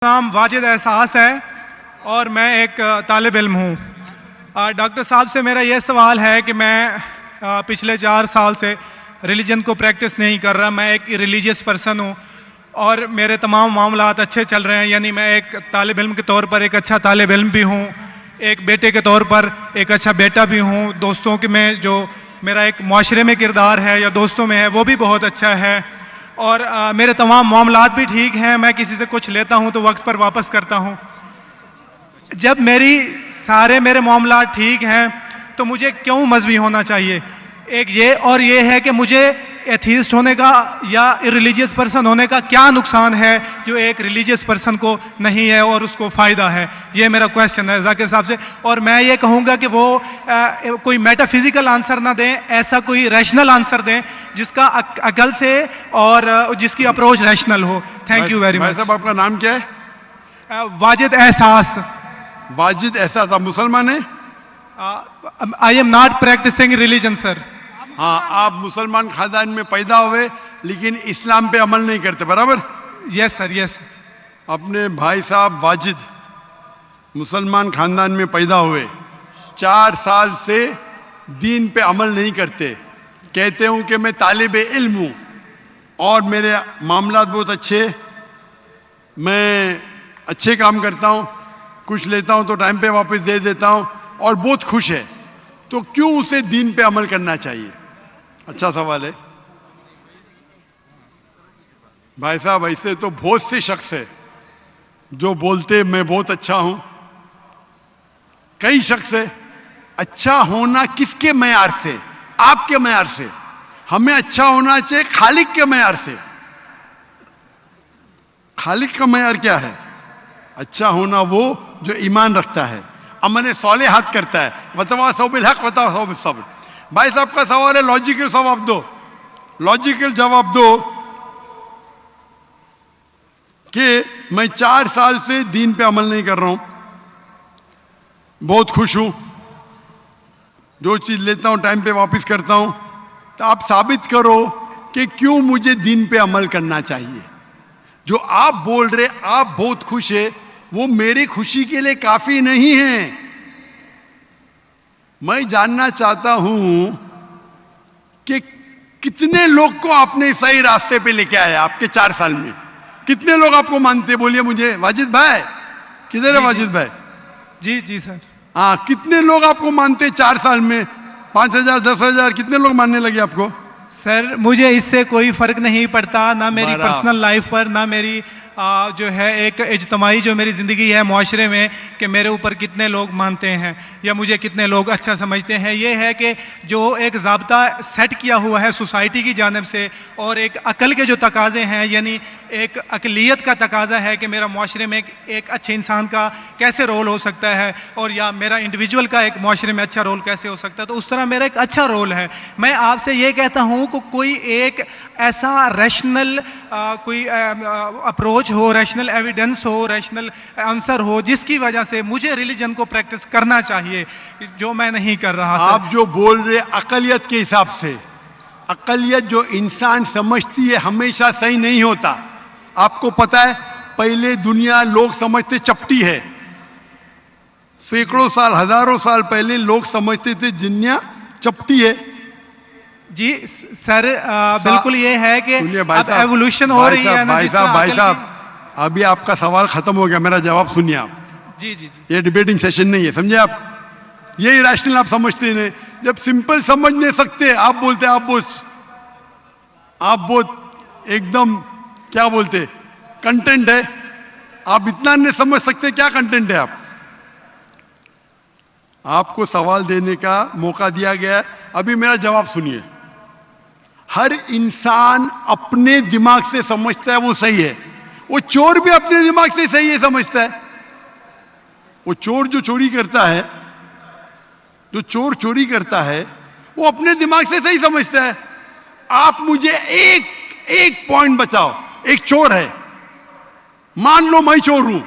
नाम वाजिद एहसास है और मैं एक तालिब इल्म हूँ। डॉक्टर साहब से मेरा ये सवाल है कि मैं पिछले 4 साल से रिलीजन को प्रैक्टिस नहीं कर रहा। मैं एक रिलीजियस पर्सन हूँ और मेरे तमाम मामलात अच्छे चल रहे हैं। यानी मैं एक तालिब इल्म के तौर पर एक अच्छा तालिब इल्म भी हूँ, एक बेटे के तौर पर एक अच्छा बेटा भी हूँ। दोस्तों के में जो मेरा एक माशरे में किरदार है या दोस्तों में है वो भी बहुत अच्छा है और मेरे तमाम मामलात भी ठीक हैं। मैं किसी से कुछ लेता हूं तो वक्त पर वापस करता हूं। जब मेरे मामलात ठीक हैं तो मुझे क्यों मजहबी होना चाहिए? एक ये और ये है कि मुझे एथीस्ट होने का या इरिलीजियस पर्सन होने का क्या नुकसान है जो एक रिलीजियस पर्सन को नहीं है और उसको फायदा है? ये मेरा क्वेश्चन है जाकिर साहब से। और मैं ये कहूंगा कि वो कोई मेटाफिजिकल आंसर ना दें, ऐसा कोई रैशनल आंसर दें जिसका अकल से और जिसकी अप्रोच रैशनल हो। Thank you very much. साहब आपका नाम क्या है? वाजिद एहसास। वाजिद एहसास, आप मुसलमान हैं? I am not practising religion sir. हाँ, आप मुसलमान खानदान में पैदा हुए लेकिन इस्लाम पे अमल नहीं करते, बराबर? Yes sir, yes. अपने भाई साहब वाजिद मुसलमान खानदान में पैदा हुए, 4 साल से दीन पे अमल नहीं करते। कहते हूं कि मैं तालिबे इल्म हूं और मेरे मामलात बहुत अच्छे, मैं अच्छे काम करता हूं, कुछ लेता हूं तो टाइम पे वापस दे देता हूं और बहुत खुश है, तो क्यों उसे दीन पे अमल करना चाहिए? अच्छा सवाल है भाई साहब। ऐसे तो बहुत से शख्स है जो बोलते मैं बहुत अच्छा हूं। कई शख्स है। अच्छा होना किसके मयार से? आपके मयार से। हमें अच्छा होना चाहिए खालिक के मयार से। खालिक का मयार क्या है? अच्छा होना वो जो ईमान रखता है, अमल सौलेहात करता है। वतवासौ बिल हक वतवासौ बिस सब्र। भाई साहब का सवाल है, लॉजिकल जवाब दो, लॉजिकल जवाब दो कि मैं 4 साल से दीन पे अमल नहीं कर रहा हूं, बहुत खुश हूं, जो चीज लेता हूं टाइम पे वापस करता हूं। तो आप साबित करो कि क्यों मुझे दीन पे अमल करना चाहिए। जो आप बोल रहे आप बहुत खुश है, वो मेरी खुशी के लिए काफी नहीं है। मैं जानना चाहता हूं कि कितने लोग को आपने सही रास्ते पे लेके आया आपके 4 साल में। कितने लोग आपको मानते? बोलिए मुझे। वाजिद भाई किधर है? वाजिद भाई जी जी सर। हाँ, कितने लोग आपको मानते 4 साल में? 5,000 10,000 कितने लोग मानने लगे आपको? सर मुझे इससे कोई फर्क नहीं पड़ता, ना मेरी पर्सनल लाइफ पर, ना मेरी जो है एक इज्तमाई जो मेरी जिंदगी है मुआशरे में, कि मेरे ऊपर कितने लोग मानते हैं या मुझे कितने लोग अच्छा समझते हैं। ये है कि जो एक ज़ाब्ता सेट किया हुआ है सोसाइटी की जानिब से और एक अकल के जो तकाजे हैं, यानी एक अकलियत का तकाजा है कि मेरा मुआशरे में एक अच्छे इंसान का कैसे रोल हो सकता है और या मेरा इंडिविजुअल का एक मुआशरे में अच्छा रोल कैसे हो सकता है, तो उस तरह मेरा एक अच्छा रोल है। मैं आपसे ये कहता हूं कि कोई एक ऐसा रैशनल कोई अप्रोच हो, रैशनल एविडेंस हो, रैशनल आंसर हो जिसकी वजह से मुझे रिलीजन को प्रैक्टिस करना चाहिए, जो मैं नहीं कर रहा। आप जो बोल रहे अकलियत के हिसाब से, अकलियत जो इंसान समझती है हमेशा सही नहीं होता। आपको पता है पहले दुनिया लोग समझते चपटी है। सैकड़ों साल हजारों साल पहले लोग समझते थे दुनिया चपटी है। जी सर, बिल्कुल ये है कि अब एवोल्यूशन हो रही है। भाई साहब अभी आपका सवाल खत्म हो गया, मेरा जवाब सुनिए आप। जी जी जी। ये डिबेटिंग सेशन नहीं है, समझे आप? यही रैशनल आप समझते नहीं। जब सिंपल समझ नहीं सकते आप बोलते आप बहुत एकदम क्या बोलते कंटेंट है। आप इतना नहीं समझ सकते क्या कंटेंट है। आपको सवाल देने का मौका दिया गया है, अभी मेरा जवाब सुनिए। हर इंसान अपने दिमाग से समझता है वो सही है। वो चोर भी अपने दिमाग से सही है समझता है। वो चोर जो चोरी करता है, जो चोर चोरी करता है वो अपने दिमाग से सही समझता है। आप मुझे एक पॉइंट बताओ। एक चोर है, मान लो मैं चोर हूं,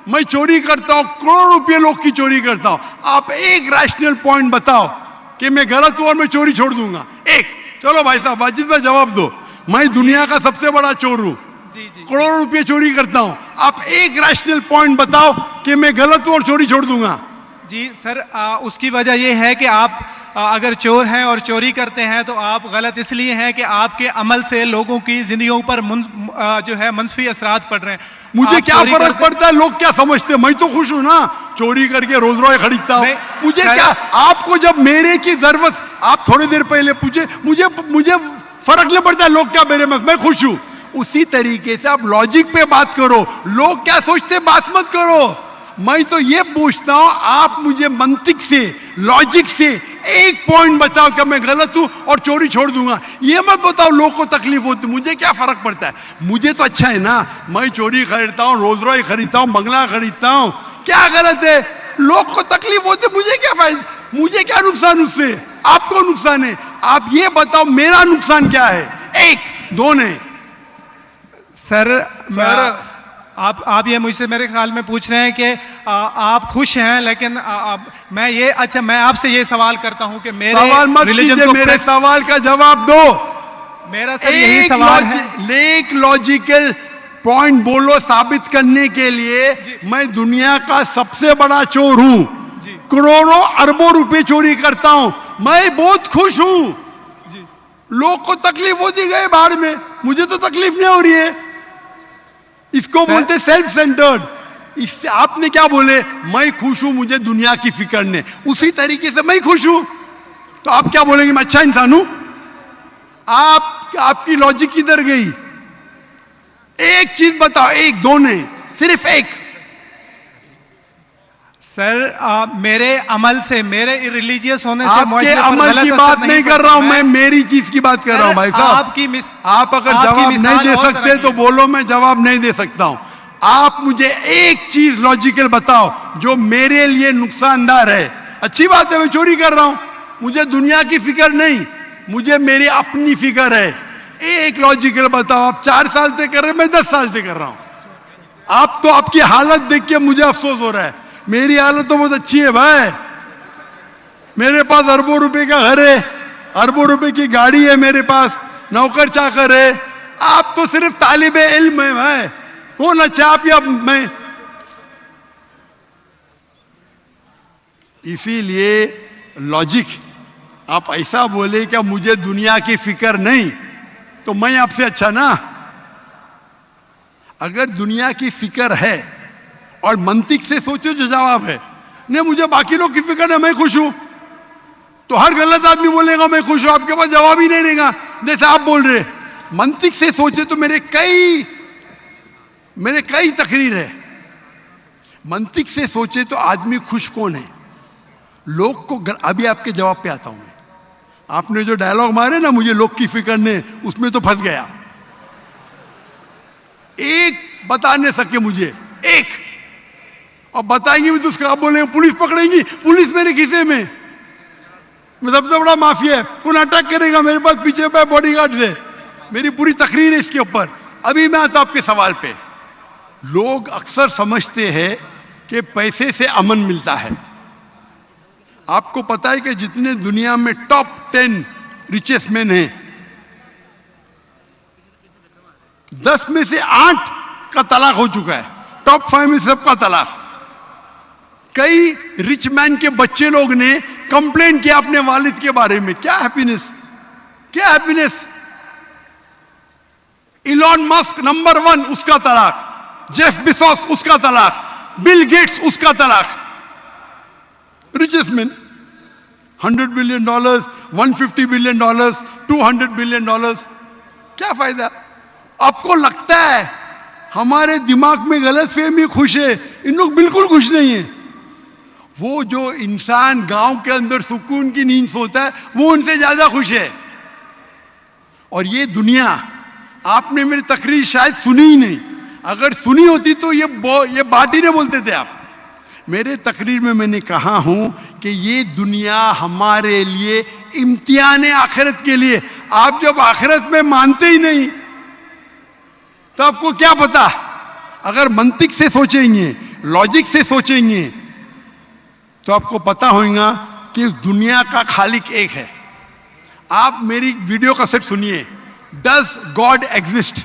मैं चोरी करता हूं, करोड़ों रुपए लोग की चोरी करता हूं। आप एक रैशनल पॉइंट बताओ कि मैं गलत हूं और मैं चोरी छोड़ दूंगा। एक। चलो भाई साहब वाजिद भाई जवाब दो। मैं दुनिया का सबसे बड़ा चोर हूं। जी जी करोड़ों रुपए चोरी करता हूं, आप एक रैशनल पॉइंट बताओ कि मैं गलत हूं और चोरी छोड़ दूंगा। जी सर, उसकी वजह यह है कि आप अगर चोर हैं और चोरी करते हैं तो आप गलत इसलिए हैं कि आपके अमल से लोगों की जिंदगियों पर जो है मनफी असरात पड़ रहे हैं। मुझे आप क्या चोरी फर्क करते- पड़ता है लोग क्या समझते हैं, मैं तो खुश हूं ना, चोरी करके रोज रॉय खरीदता हूं। मुझे सर- क्या, आपको जब मेरे की जरूरत, आप थोड़ी देर पहले पूछे, मुझे मुझे फर्क नहीं पड़ता है लोग क्या मेरे में, मैं खुश हूं। उसी तरीके से आप लॉजिक पे बात करो, लोग क्या सोचते बात मत करो। मैं तो ये पूछता हूं, आप मुझे मंतिक से, लॉजिक से एक पॉइंट बताओ कि मैं गलत हूं और चोरी छोड़ दूंगा। ये मत बताओ लोग को तकलीफ होती, मुझे क्या फर्क पड़ता है, मुझे तो अच्छा है ना, मैं चोरी खरीदता हूं, रोज रॉय खरीदता हूं, बंगला खरीदता हूं, क्या गलत है? लोग को तकलीफ होती, मुझे क्या फायदा, मुझे क्या नुकसान उससे, आपको नुकसान है। आप ये बताओ मेरा नुकसान क्या है, एक दो ने। सर सर, आप ये मुझसे मेरे ख्याल में पूछ रहे हैं कि आप खुश हैं, लेकिन मैं आपसे ये सवाल करता हूं कि मेरे सवाल मत रिलीजन कीजिए, को मेरे सवाल का जवाब दो। मेरा सर यही सवाल है। एक लॉजिकल पॉइंट बोलो साबित करने के लिए। मैं दुनिया का सबसे बड़ा चोर हूं, जी करोड़ों अरबों रुपए चोरी करता हूं, मैं बहुत खुश हूं। जी लोग को तकलीफ होती गए बाहर में, मुझे तो तकलीफ नहीं हो रही है। इसको बोलते सेल्फ सेंटर्ड। इससे आपने क्या बोले, मैं खुश हूं, मुझे दुनिया की फिक्र नहीं, उसी तरीके से मैं खुश हूं, तो आप क्या बोलेंगे मैं अच्छा इंसान हूं? आपकी लॉजिक किधर गई? एक चीज बताओ, एक दो नहीं, सिर्फ एक। सर मेरे अमल से, मेरे रिलीजियस होने से आपके मुआशरे पर अमल गलत की असर बात नहीं कर रहा हूं मैं, मैं मेरी चीज की बात कर रहा हूं भाई साहब। आप अगर जवाब नहीं दे सकते तो बोलो, मैं जवाब नहीं दे सकता हूं। आप मुझे एक चीज लॉजिकल बताओ जो मेरे लिए नुकसानदार है। अच्छी बात है, मैं चोरी कर रहा हूं, मुझे दुनिया की फिक्र नहीं, मुझे मेरी अपनी फिक्र है। एक लॉजिकल बताओ, आप 4 साल से कर रहे हैं, मैं 10 साल से कर रहा हूं। आप तो, आपकी हालत देख के मुझे अफसोस हो रहा है, मेरी हालत तो बहुत अच्छी है भाई। मेरे पास अरबों रुपए का घर है, अरबों रुपए की गाड़ी है मेरे पास, नौकर चाकर है। आप तो सिर्फ तालिबे इल्म है भाई, कौन अच्छा आप या मैं? इसीलिए लॉजिक, आप ऐसा बोले क्या मुझे दुनिया की फिक्र नहीं, तो मैं आपसे अच्छा ना? अगर दुनिया की फिक्र है और मंतिक से सोचो जो जवाब है, नहीं मुझे बाकी लोग की फिक्र है, मैं खुश हूं, तो हर गलत आदमी बोलेगा मैं खुश हूं, आपके पास जवाब ही नहीं रहेगा जैसे आप बोल रहे। मंतिक से सोचे तो मेरे कई तकरीर है। मंतिक से सोचे तो आदमी खुश कौन है? लोग को अभी आपके जवाब पे आता हूं मैं। आपने जो डायलॉग मारे ना, मुझे लोग की फिक्र नहीं, उसमें तो फंस गया। एक बता नहीं सके मुझे, एक, और बताएंगे भी तो उसका आप बोलेंगे पुलिस पकड़ेगी, पुलिस मेरे खीसे में, मैं सबसे बड़ा माफिया है, कौन अटैक करेगा मेरे पास पीछे पे बॉडीगार्ड है। मेरी पूरी तकरीर है इसके ऊपर। अभी मैं आता आपके सवाल पे। लोग अक्सर समझते हैं कि पैसे से अमन मिलता है। आपको पता है कि जितने दुनिया में टॉप 10 रिचेस्ट मैन हैं, 10 में से 8 का तलाक हो चुका है, टॉप 5 में सबका तलाक। कई रिच मैन के बच्चे लोग ने कंप्लेन किया अपने वालिद के बारे में, क्या हैप्पीनेस, क्या हैप्पीनेस। इलॉन मस्क नंबर 1, उसका तलाक, जेफ बिजोस उसका तलाक, बिल गेट्स उसका तलाक। Richest man, $100 billion, $150 billion, $200 billion, क्या फायदा? आपको लगता है हमारे दिमाग में गलतफहमी खुश है, इन लोग बिल्कुल खुश नहीं है। वो जो इंसान गांव के अंदर सुकून की नींद सोता है, वो उनसे ज्यादा खुश है। और ये दुनिया, आपने मेरी तकरीर शायद सुनी ही नहीं, अगर सुनी होती तो ये बात ही नहीं बोलते थे आप। मेरे तकरीर में मैंने कहा हूं कि ये दुनिया हमारे लिए इम्तिहान है आखिरत के लिए। आप जब आखिरत में मानते ही नहीं तो आपको क्या पता? अगर मंतिक से सोचेंगे, लॉजिक से सोचेंगे, तो आपको पता होगा कि इस दुनिया का खालिक एक है। आप मेरी वीडियो कैसेट सुनिए, डज गॉड एग्जिस्ट?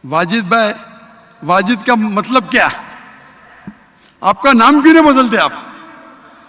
वाजिद भाई, वाजिद का मतलब क्या? आपका नाम क्यों नहीं बदलते आप?